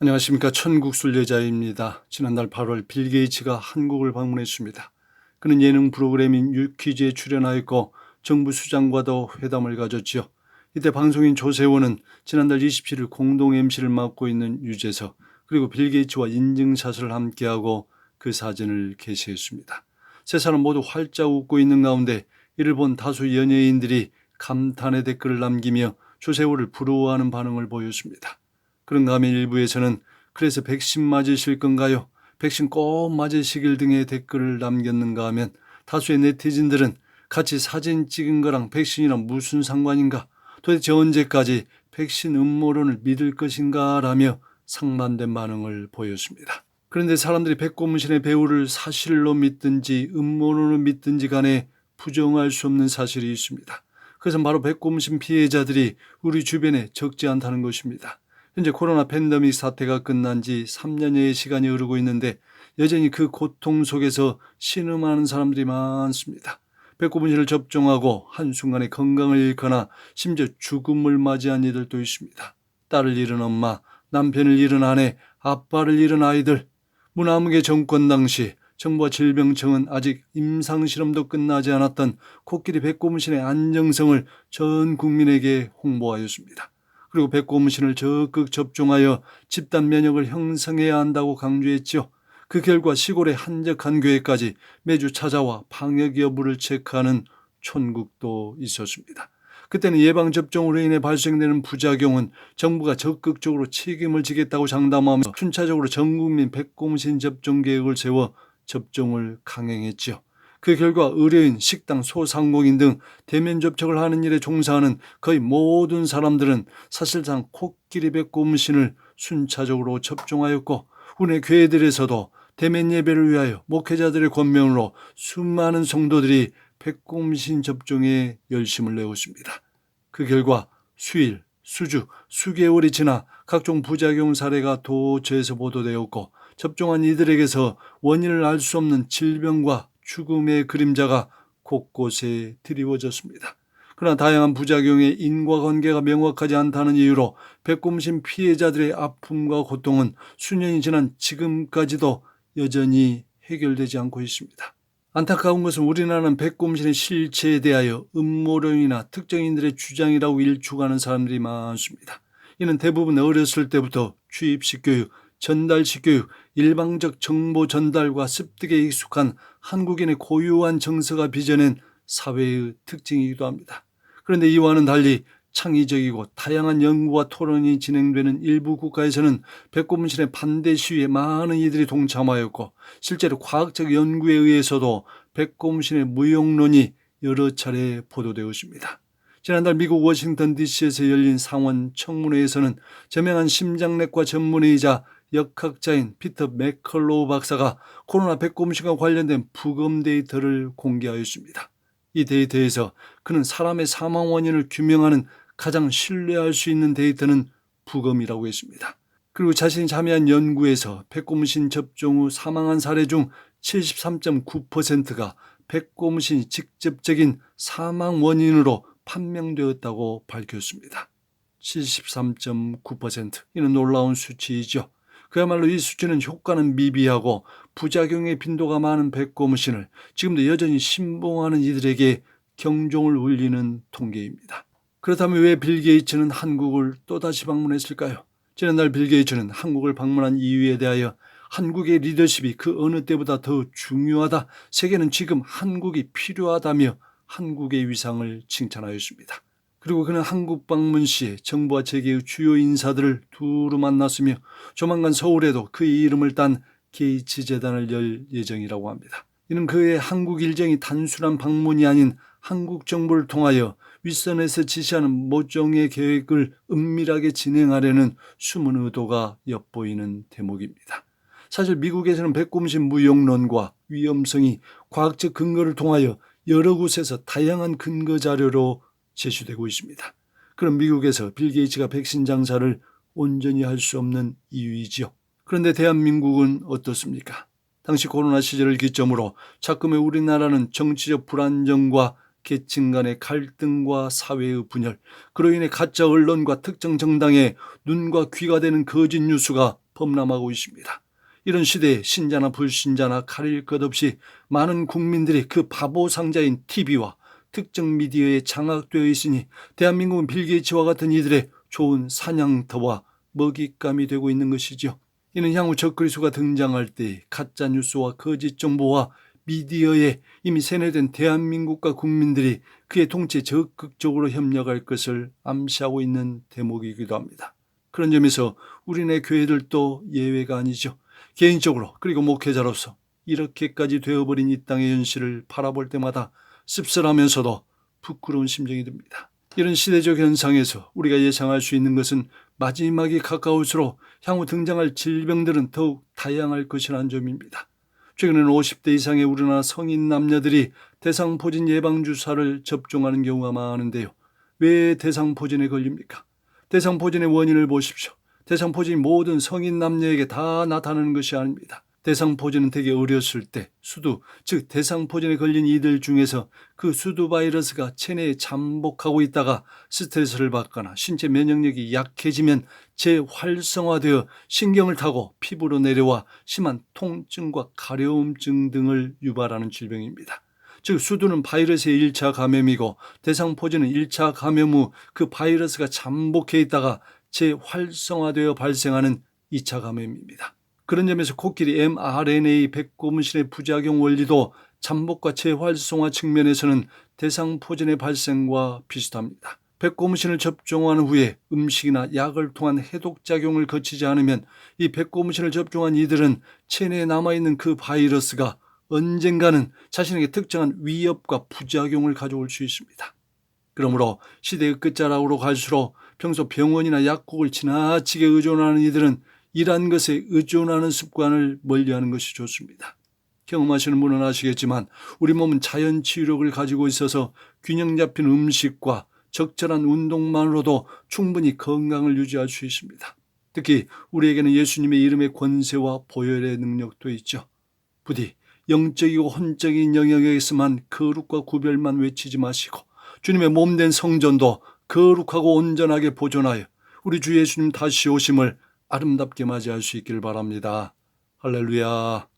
안녕하십니까. 천국순례자입니다. 지난달 8월 빌 게이츠가 한국을 방문했습니다. 그는 예능 프로그램인 유퀴즈에 출연하였고 정부 수장과도 회담을 가졌지요. 이때 방송인 조세호는 지난달 27일 공동 MC를 맡고 있는 유재석 그리고 빌 게이츠와 인증샷을 함께하고 그 사진을 게시했습니다. 세 사람 모두 활짝 웃고 있는 가운데 이를 본 다수 연예인들이 감탄의 댓글을 남기며 조세호를 부러워하는 반응을 보였습니다. 그런가 하면 일부에서는 그래서 백신 맞으실 건가요? 백신 꼭 맞으시길 등의 댓글을 남겼는가 하면 다수의 네티즌들은 같이 사진 찍은 거랑 백신이랑 무슨 상관인가? 도대체 언제까지 백신 음모론을 믿을 것인가? 라며 상반된 반응을 보였습니다. 그런데 사람들이 백고무신의 배우를 사실로 믿든지 음모론을 믿든지 간에 부정할 수 없는 사실이 있습니다. 그것은 바로 백고무신 피해자들이 우리 주변에 적지 않다는 것입니다. 현재 코로나 팬데믹 사태가 끝난 지 3년여의 시간이 흐르고 있는데 여전히 그 고통 속에서 신음하는 사람들이 많습니다. 백고무신을 접종하고 한순간에 건강을 잃거나 심지어 죽음을 맞이한 이들도 있습니다. 딸을 잃은 엄마, 남편을 잃은 아내, 아빠를 잃은 아이들. 문화무개 정권 당시 정부와 질병청은 아직 임상실험도 끝나지 않았던 코끼리 백고무신의 안정성을 전 국민에게 홍보하였습니다. 그리고 백고무신을 적극 접종하여 집단 면역을 형성해야 한다고 강조했죠. 그 결과 시골의 한적한 교회까지 매주 찾아와 방역 여부를 체크하는 촌국도 있었습니다. 그때는 예방접종으로 인해 발생되는 부작용은 정부가 적극적으로 책임을 지겠다고 장담하며 순차적으로 전국민 백고무신 접종 계획을 세워 접종을 강행했죠. 그 결과 의료인, 식당, 소상공인 등 대면 접촉을 하는 일에 종사하는 거의 모든 사람들은 사실상 코끼리 백고무신을 순차적으로 접종하였고 우리 교회들에서도 대면 예배를 위하여 목회자들의 권면으로 수많은 성도들이 백고무신 접종에 열심을 내었습니다. 그 결과 수일, 수주, 수개월이 지나 각종 부작용 사례가 도처에서 보도되었고 접종한 이들에게서 원인을 알 수 없는 질병과 죽음의 그림자가 곳곳에 드리워졌습니다. 그러나 다양한 부작용의 인과관계가 명확하지 않다는 이유로 백고무신 피해자들의 아픔과 고통은 수년이 지난 지금까지도 여전히 해결되지 않고 있습니다. 안타까운 것은 우리나라는 백고무신의 실체에 대하여 음모론이나 특정인들의 주장이라고 일축하는 사람들이 많습니다. 이는 대부분 어렸을 때부터 주입식 교육, 전달식 교육, 일방적 정보 전달과 습득에 익숙한 한국인의 고유한 정서가 빚어낸 사회의 특징이기도 합니다. 그런데 이와는 달리 창의적이고 다양한 연구와 토론이 진행되는 일부 국가에서는 백고무신의 반대 시위에 많은 이들이 동참하였고 실제로 과학적 연구에 의해서도 백고무신의 무용론이 여러 차례 보도되었습니다. 지난달 미국 워싱턴 DC에서 열린 상원 청문회에서는 저명한 심장내과 전문의이자 역학자인 피터 맥컬로우 박사가 코로나 백고무신과 관련된 부검 데이터를 공개하였습니다. 이 데이터에서 그는 사람의 사망 원인을 규명하는 가장 신뢰할 수 있는 데이터는 부검이라고 했습니다. 그리고 자신이 참여한 연구에서 백고무신 접종 후 사망한 사례 중 73.9%가 백고무신이 직접적인 사망 원인으로 판명되었다고 밝혔습니다. 73.9%. 이는 놀라운 수치이죠. 그야말로 이 수치는 효과는 미비하고 부작용의 빈도가 많은 백고무신을 지금도 여전히 신봉하는 이들에게 경종을 울리는 통계입니다. 그렇다면 왜 빌 게이츠는 한국을 또다시 방문했을까요? 지난달 빌 게이츠는 한국을 방문한 이유에 대하여 한국의 리더십이 그 어느 때보다 더 중요하다. 세계는 지금 한국이 필요하다며 한국의 위상을 칭찬하였습니다. 그리고 그는 한국 방문 시에 정부와 재계의 주요 인사들을 두루 만났으며 조만간 서울에도 그의 이름을 딴 게이츠 재단을 열 예정이라고 합니다. 이는 그의 한국 일정이 단순한 방문이 아닌 한국 정부를 통하여 윗선에서 지시하는 모종의 계획을 은밀하게 진행하려는 숨은 의도가 엿보이는 대목입니다. 사실 미국에서는 백고무신 무용론과 위험성이 과학적 근거를 통하여 여러 곳에서 다양한 근거 자료로 제시되고 있습니다. 그럼 미국에서 빌 게이츠가 백신 장사를 온전히 할 수 없는 이유이지요. 그런데 대한민국은 어떻습니까? 당시 코로나 시절을 기점으로 자꾸만 우리나라는 정치적 불안정과 계층 간의 갈등과 사회의 분열, 그로 인해 가짜 언론과 특정 정당의 눈과 귀가 되는 거짓 뉴스가 범람하고 있습니다. 이런 시대에 신자나 불신자나 가릴 것 없이 많은 국민들이 그 바보 상자인 TV와 특정 미디어에 장악되어 있으니 대한민국은 빌 게이츠와 같은 이들의 좋은 사냥터와 먹잇감이 되고 있는 것이죠. 이는 향후 적그리스도가 등장할 때 가짜 뉴스와 거짓 정보와 미디어에 이미 세뇌된 대한민국과 국민들이 그의 통치에 적극적으로 협력할 것을 암시하고 있는 대목이기도 합니다. 그런 점에서 우리네 교회들도 예외가 아니죠. 개인적으로 그리고 목회자로서 이렇게까지 되어버린 이 땅의 현실을 바라볼 때마다 씁쓸하면서도 부끄러운 심정이 듭니다. 이런 시대적 현상에서 우리가 예상할 수 있는 것은 마지막이 가까울수록 향후 등장할 질병들은 더욱 다양할 것이라는 점입니다. 최근에는 50대 이상의 우리나라 성인 남녀들이 대상포진 예방주사를 접종하는 경우가 많은데요. 왜 대상포진에 걸립니까? 대상포진의 원인을 보십시오. 대상포진이 모든 성인 남녀에게 다 나타나는 것이 아닙니다. 대상포진은 되게 어렸을 때 수두, 즉 대상포진에 걸린 이들 중에서 그 수두 바이러스가 체내에 잠복하고 있다가 스트레스를 받거나 신체 면역력이 약해지면 재활성화되어 신경을 타고 피부로 내려와 심한 통증과 가려움증 등을 유발하는 질병입니다. 즉 수두는 바이러스의 1차 감염이고 대상포진은 1차 감염 후 그 바이러스가 잠복해 있다가 재활성화되어 발생하는 2차 감염입니다. 그런 점에서 코끼리 mRNA 백고무신의 부작용 원리도 잠복과 재활성화 측면에서는 대상포진의 발생과 비슷합니다. 백고무신을 접종한 후에 음식이나 약을 통한 해독작용을 거치지 않으면 이 백고무신을 접종한 이들은 체내에 남아있는 그 바이러스가 언젠가는 자신에게 특정한 위협과 부작용을 가져올 수 있습니다. 그러므로 시대의 끝자락으로 갈수록 평소 병원이나 약국을 지나치게 의존하는 이들은 이러한 것에 의존하는 습관을 멀리하는 것이 좋습니다. 경험하시는 분은 아시겠지만 우리 몸은 자연 치유력을 가지고 있어서 균형 잡힌 음식과 적절한 운동만으로도 충분히 건강을 유지할 수 있습니다. 특히 우리에게는 예수님의 이름의 권세와 보혈의 능력도 있죠. 부디 영적이고 혼적인 영역에서만 거룩과 구별만 외치지 마시고 주님의 몸된 성전도 거룩하고 온전하게 보존하여 우리 주 예수님 다시 오심을 아름답게 맞이할 수 있기를 바랍니다. 할렐루야.